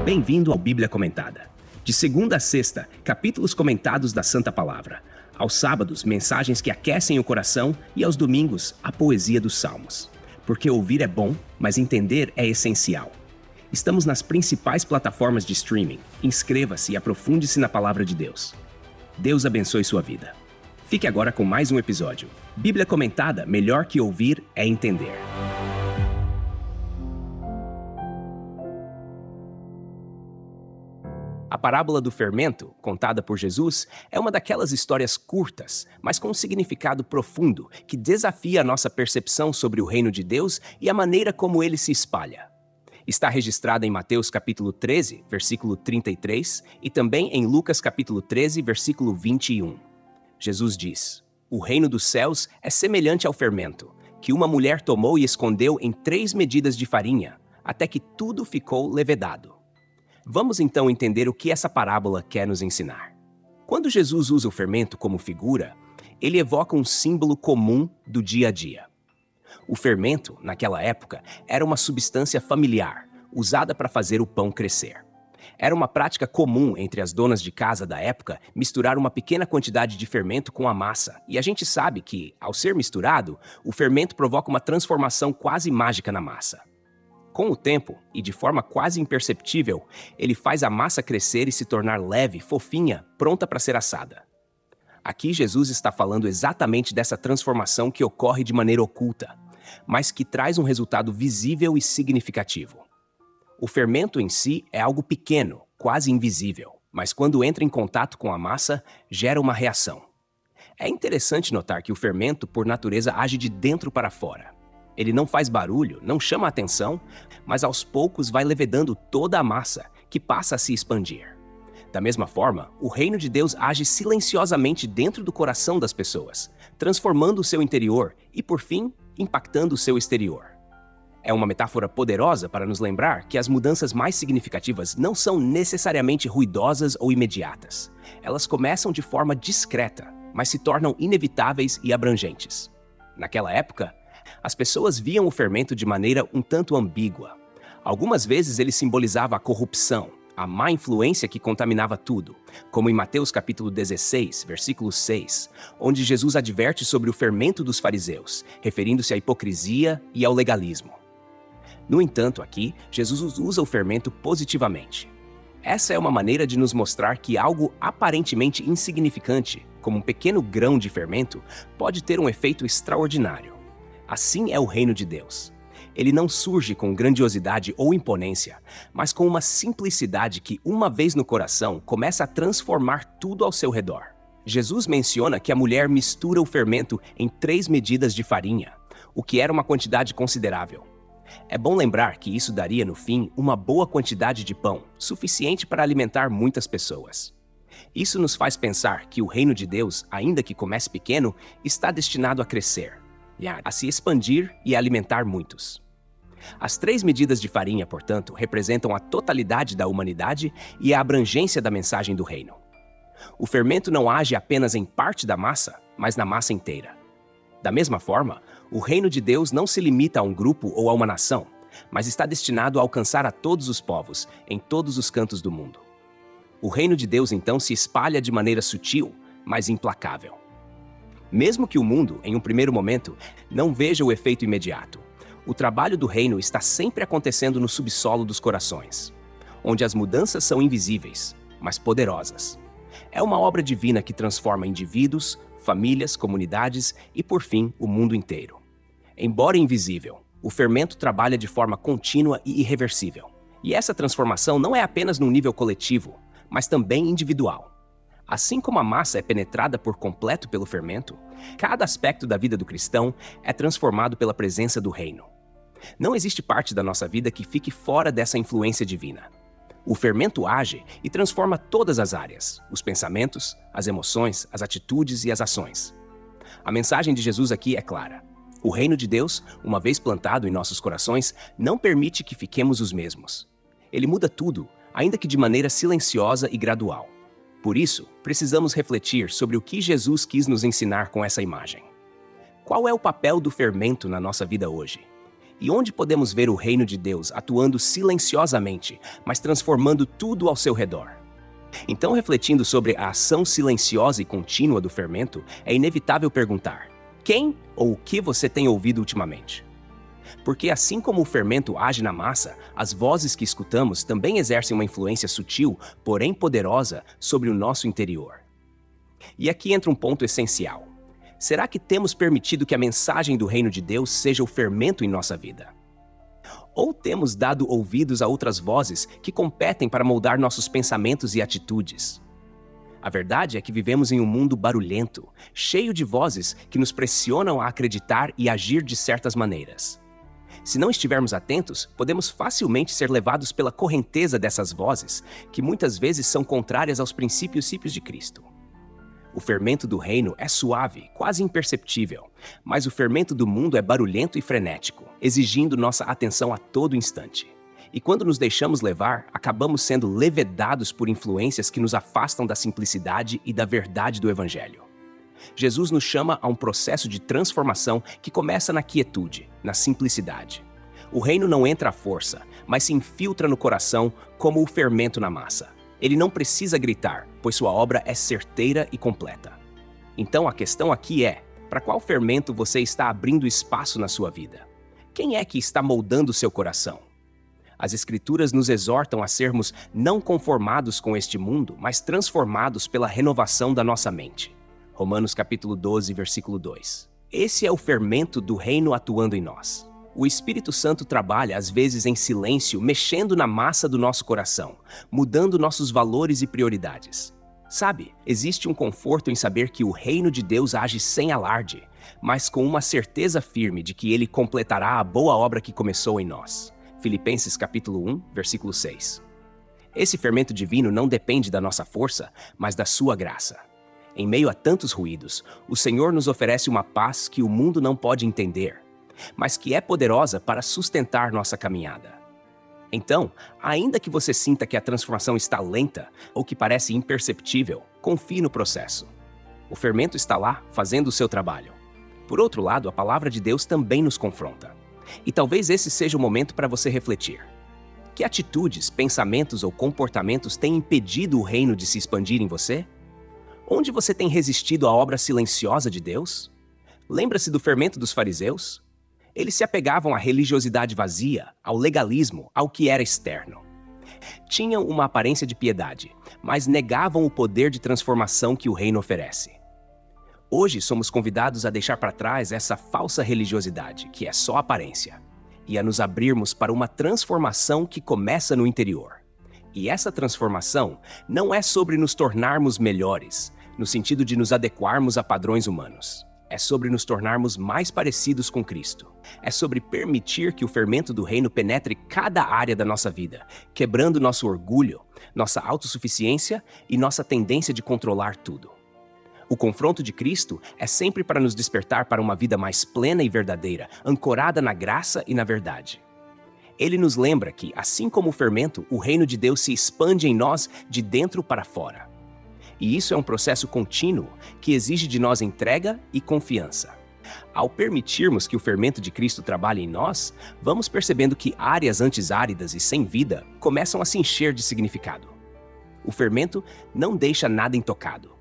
Bem-vindo ao Bíblia Comentada. De segunda a sexta, capítulos comentados da Santa Palavra. Aos sábados, mensagens que aquecem o coração e aos domingos, a poesia dos Salmos. Porque ouvir é bom, mas entender é essencial. Estamos nas principais plataformas de streaming. Inscreva-se e aprofunde-se na Palavra de Deus. Deus abençoe sua vida. Fique agora com mais um episódio. Bíblia Comentada, melhor que ouvir é entender. A parábola do fermento, contada por Jesus, é uma daquelas histórias curtas, mas com um significado profundo, que desafia a nossa percepção sobre o reino de Deus e a maneira como ele se espalha. Está registrada em Mateus capítulo 13, versículo 33, e também em Lucas capítulo 13, versículo 21. Jesus diz: "O reino dos céus é semelhante ao fermento, que uma mulher tomou e escondeu em 3 medidas de farinha, até que tudo ficou levedado." Vamos então entender o que essa parábola quer nos ensinar. Quando Jesus usa o fermento como figura, ele evoca um símbolo comum do dia a dia. O fermento, naquela época, era uma substância familiar, usada para fazer o pão crescer. Era uma prática comum entre as donas de casa da época misturar uma pequena quantidade de fermento com a massa, e a gente sabe que, ao ser misturado, o fermento provoca uma transformação quase mágica na massa. Com o tempo, e de forma quase imperceptível, ele faz a massa crescer e se tornar leve, fofinha, pronta para ser assada. Aqui Jesus está falando exatamente dessa transformação que ocorre de maneira oculta, mas que traz um resultado visível e significativo. O fermento em si é algo pequeno, quase invisível, mas quando entra em contato com a massa, gera uma reação. É interessante notar que o fermento, por natureza, age de dentro para fora. Ele não faz barulho, não chama a atenção, mas aos poucos vai levedando toda a massa, que passa a se expandir. Da mesma forma, o reino de Deus age silenciosamente dentro do coração das pessoas, transformando o seu interior e, por fim, impactando o seu exterior. É uma metáfora poderosa para nos lembrar que as mudanças mais significativas não são necessariamente ruidosas ou imediatas. Elas começam de forma discreta, mas se tornam inevitáveis e abrangentes. Naquela época, as pessoas viam o fermento de maneira um tanto ambígua. Algumas vezes ele simbolizava a corrupção, a má influência que contaminava tudo, como em Mateus capítulo 16, versículo 6, onde Jesus adverte sobre o fermento dos fariseus, referindo-se à hipocrisia e ao legalismo. No entanto, aqui, Jesus usa o fermento positivamente. Essa é uma maneira de nos mostrar que algo aparentemente insignificante, como um pequeno grão de fermento, pode ter um efeito extraordinário. Assim é o reino de Deus. Ele não surge com grandiosidade ou imponência, mas com uma simplicidade que, uma vez no coração, começa a transformar tudo ao seu redor. Jesus menciona que a mulher mistura o fermento em 3 medidas de farinha, o que era uma quantidade considerável. É bom lembrar que isso daria, no fim, uma boa quantidade de pão, suficiente para alimentar muitas pessoas. Isso nos faz pensar que o reino de Deus, ainda que comece pequeno, está destinado a crescer, a se expandir e a alimentar muitos. As 3 medidas de farinha, portanto, representam a totalidade da humanidade e a abrangência da mensagem do reino. O fermento não age apenas em parte da massa, mas na massa inteira. Da mesma forma, o reino de Deus não se limita a um grupo ou a uma nação, mas está destinado a alcançar a todos os povos, em todos os cantos do mundo. O reino de Deus, então, se espalha de maneira sutil, mas implacável. Mesmo que o mundo, em um primeiro momento, não veja o efeito imediato, o trabalho do reino está sempre acontecendo no subsolo dos corações, onde as mudanças são invisíveis, mas poderosas. É uma obra divina que transforma indivíduos, famílias, comunidades e, por fim, o mundo inteiro. Embora invisível, o fermento trabalha de forma contínua e irreversível. E essa transformação não é apenas num nível coletivo, mas também individual. Assim como a massa é penetrada por completo pelo fermento, cada aspecto da vida do cristão é transformado pela presença do reino. Não existe parte da nossa vida que fique fora dessa influência divina. O fermento age e transforma todas as áreas, os pensamentos, as emoções, as atitudes e as ações. A mensagem de Jesus aqui é clara. O reino de Deus, uma vez plantado em nossos corações, não permite que fiquemos os mesmos. Ele muda tudo, ainda que de maneira silenciosa e gradual. Por isso, precisamos refletir sobre o que Jesus quis nos ensinar com essa imagem. Qual é o papel do fermento na nossa vida hoje? E onde podemos ver o reino de Deus atuando silenciosamente, mas transformando tudo ao seu redor? Então, refletindo sobre a ação silenciosa e contínua do fermento, é inevitável perguntar: quem ou o que você tem ouvido ultimamente? Porque assim como o fermento age na massa, as vozes que escutamos também exercem uma influência sutil, porém poderosa, sobre o nosso interior. E aqui entra um ponto essencial. Será que temos permitido que a mensagem do reino de Deus seja o fermento em nossa vida? Ou temos dado ouvidos a outras vozes que competem para moldar nossos pensamentos e atitudes? A verdade é que vivemos em um mundo barulhento, cheio de vozes que nos pressionam a acreditar e agir de certas maneiras. Se não estivermos atentos, podemos facilmente ser levados pela correnteza dessas vozes, que muitas vezes são contrárias aos princípios de Cristo. O fermento do reino é suave, quase imperceptível, mas o fermento do mundo é barulhento e frenético, exigindo nossa atenção a todo instante. E quando nos deixamos levar, acabamos sendo levedados por influências que nos afastam da simplicidade e da verdade do Evangelho. Jesus nos chama a um processo de transformação que começa na quietude, na simplicidade. O reino não entra à força, mas se infiltra no coração como o fermento na massa. Ele não precisa gritar, pois sua obra é certeira e completa. Então a questão aqui é: para qual fermento você está abrindo espaço na sua vida? Quem é que está moldando seu coração? As Escrituras nos exortam a sermos não conformados com este mundo, mas transformados pela renovação da nossa mente. Romanos capítulo 12, versículo 2. Esse é o fermento do reino atuando em nós. O Espírito Santo trabalha, às vezes em silêncio, mexendo na massa do nosso coração, mudando nossos valores e prioridades. Sabe, existe um conforto em saber que o reino de Deus age sem alarde, mas com uma certeza firme de que ele completará a boa obra que começou em nós. Filipenses capítulo 1, versículo 6. Esse fermento divino não depende da nossa força, mas da sua graça. Em meio a tantos ruídos, o Senhor nos oferece uma paz que o mundo não pode entender, mas que é poderosa para sustentar nossa caminhada. Então, ainda que você sinta que a transformação está lenta ou que parece imperceptível, confie no processo. O fermento está lá, fazendo o seu trabalho. Por outro lado, a palavra de Deus também nos confronta. E talvez esse seja o momento para você refletir. Que atitudes, pensamentos ou comportamentos têm impedido o reino de se expandir em você? Onde você tem resistido à obra silenciosa de Deus? Lembra-se do fermento dos fariseus? Eles se apegavam à religiosidade vazia, ao legalismo, ao que era externo. Tinham uma aparência de piedade, mas negavam o poder de transformação que o reino oferece. Hoje somos convidados a deixar para trás essa falsa religiosidade, que é só aparência, e a nos abrirmos para uma transformação que começa no interior. E essa transformação não é sobre nos tornarmos melhores, no sentido de nos adequarmos a padrões humanos. É sobre nos tornarmos mais parecidos com Cristo. É sobre permitir que o fermento do reino penetre cada área da nossa vida, quebrando nosso orgulho, nossa autossuficiência e nossa tendência de controlar tudo. O confronto de Cristo é sempre para nos despertar para uma vida mais plena e verdadeira, ancorada na graça e na verdade. Ele nos lembra que, assim como o fermento, o reino de Deus se expande em nós de dentro para fora. E isso é um processo contínuo que exige de nós entrega e confiança. Ao permitirmos que o fermento de Cristo trabalhe em nós, vamos percebendo que áreas antes áridas e sem vida começam a se encher de significado. O fermento não deixa nada intocado.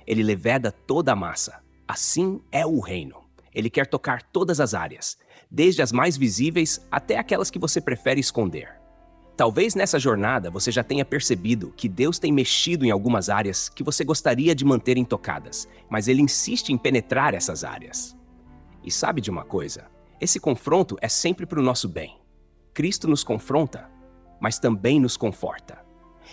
Ele leveda toda a massa. Assim é o reino. Ele quer tocar todas as áreas, desde as mais visíveis até aquelas que você prefere esconder. Talvez nessa jornada você já tenha percebido que Deus tem mexido em algumas áreas que você gostaria de manter intocadas, mas Ele insiste em penetrar essas áreas. E sabe de uma coisa? Esse confronto é sempre para o nosso bem. Cristo nos confronta, mas também nos conforta.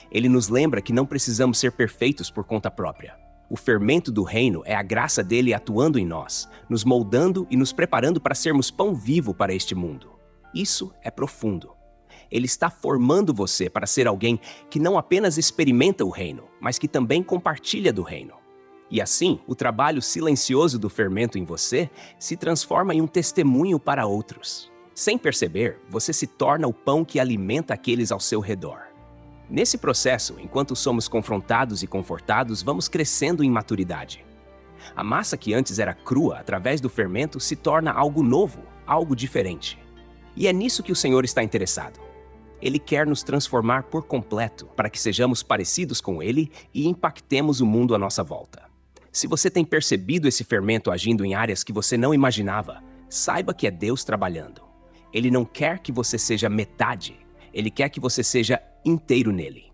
Ele nos lembra que não precisamos ser perfeitos por conta própria. O fermento do reino é a graça dele atuando em nós, nos moldando e nos preparando para sermos pão vivo para este mundo. Isso é profundo. Ele está formando você para ser alguém que não apenas experimenta o reino, mas que também compartilha do reino. E assim, o trabalho silencioso do fermento em você se transforma em um testemunho para outros. Sem perceber, você se torna o pão que alimenta aqueles ao seu redor. Nesse processo, enquanto somos confrontados e confortados, vamos crescendo em maturidade. A massa que antes era crua através do fermento se torna algo novo, algo diferente. E é nisso que o Senhor está interessado. Ele quer nos transformar por completo para que sejamos parecidos com Ele e impactemos o mundo à nossa volta. Se você tem percebido esse fermento agindo em áreas que você não imaginava, saiba que é Deus trabalhando. Ele não quer que você seja metade, Ele quer que você seja inteiro nele.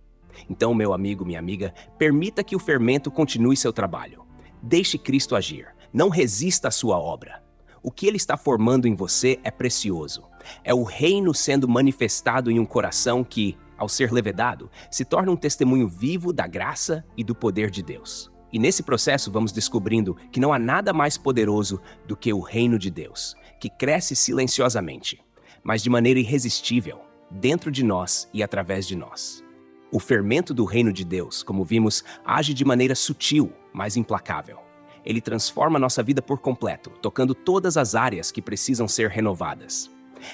Então, meu amigo, minha amiga, permita que o fermento continue seu trabalho. Deixe Cristo agir. Não resista à sua obra. O que Ele está formando em você é precioso. É o reino sendo manifestado em um coração que, ao ser levedado, se torna um testemunho vivo da graça e do poder de Deus. E nesse processo vamos descobrindo que não há nada mais poderoso do que o reino de Deus, que cresce silenciosamente, mas de maneira irresistível, dentro de nós e através de nós. O fermento do reino de Deus, como vimos, age de maneira sutil, mas implacável. Ele transforma nossa vida por completo, tocando todas as áreas que precisam ser renovadas.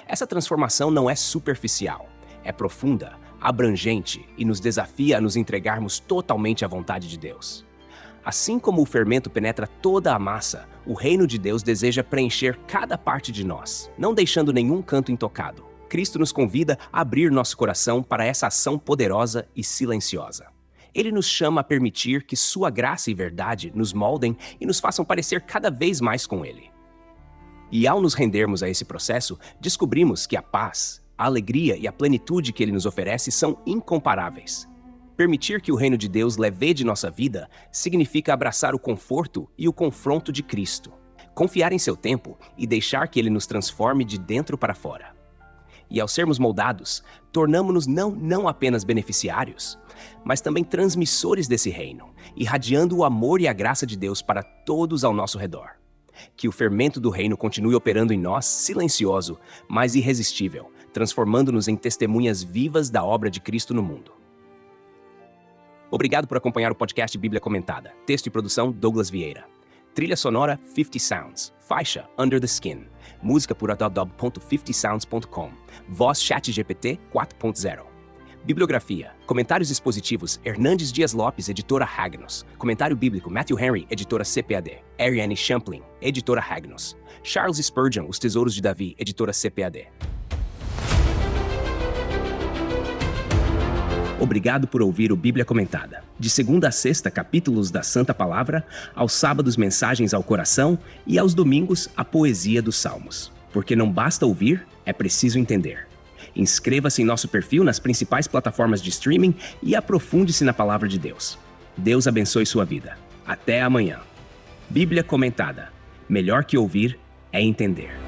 Essa transformação não é superficial, é profunda, abrangente e nos desafia a nos entregarmos totalmente à vontade de Deus. Assim como o fermento penetra toda a massa, o reino de Deus deseja preencher cada parte de nós, não deixando nenhum canto intocado. Cristo nos convida a abrir nosso coração para essa ação poderosa e silenciosa. Ele nos chama a permitir que sua graça e verdade nos moldem e nos façam parecer cada vez mais com Ele. E ao nos rendermos a esse processo, descobrimos que a paz, a alegria e a plenitude que Ele nos oferece são incomparáveis. Permitir que o reino de Deus levede nossa vida significa abraçar o conforto e o confronto de Cristo, confiar em seu tempo e deixar que Ele nos transforme de dentro para fora. E ao sermos moldados, tornamo-nos não apenas beneficiários, mas também transmissores desse reino, irradiando o amor e a graça de Deus para todos ao nosso redor. Que o fermento do reino continue operando em nós, silencioso, mas irresistível, transformando-nos em testemunhas vivas da obra de Cristo no mundo. Obrigado por acompanhar o podcast Bíblia Comentada. Texto e produção, Douglas Vieira. Trilha sonora, 50 Sounds. Faixa, Under the Skin. Música por www.50sounds.com. Voz ChatGPT 4.0. Bibliografia. Comentários expositivos, Hernandes Dias Lopes, editora Hagnos. Comentário bíblico, Matthew Henry, editora CPAD. Ariane Champlin, editora Hagnos. Charles Spurgeon, Os Tesouros de Davi, editora CPAD. Obrigado por ouvir o Bíblia Comentada. De segunda a sexta, capítulos da Santa Palavra, aos sábados, mensagens ao coração e aos domingos, a poesia dos Salmos. Porque não basta ouvir, é preciso entender. Inscreva-se em nosso perfil nas principais plataformas de streaming e aprofunde-se na Palavra de Deus. Deus abençoe sua vida. Até amanhã. Bíblia Comentada. Melhor que ouvir é entender.